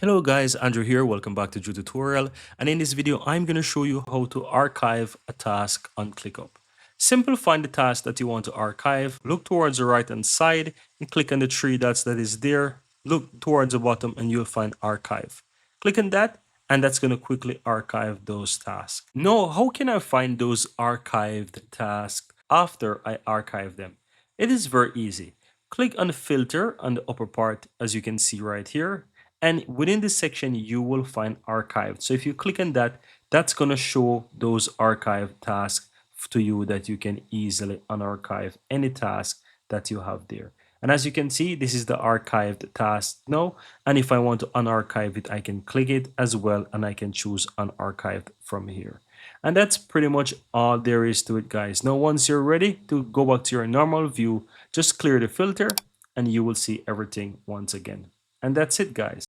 Hello guys, Andrew here. Welcome back to Drew Tutorial. And in this video, I'm going to show you how to archive a task on ClickUp. Simple, find the task that you want to archive, look towards the right hand side and click on the three dots that is there. Look towards the bottom and you'll find archive. Click on that and that's going to quickly archive those tasks. Now, how can I find those archived tasks after I archive them? It is very easy. Click on the filter on the upper part as you can see right here. And within this section, you will find archived. So if you click on that, that's going to show those archived tasks to you that you can easily unarchive any task that you have there. And as you can see, this is the archived task now. And if I want to unarchive it, I can click it as well and I can choose unarchived from here. And that's pretty much all there is to it, guys. Now, once you're ready to go back to your normal view, just clear the filter and you will see everything once again. And that's it, guys.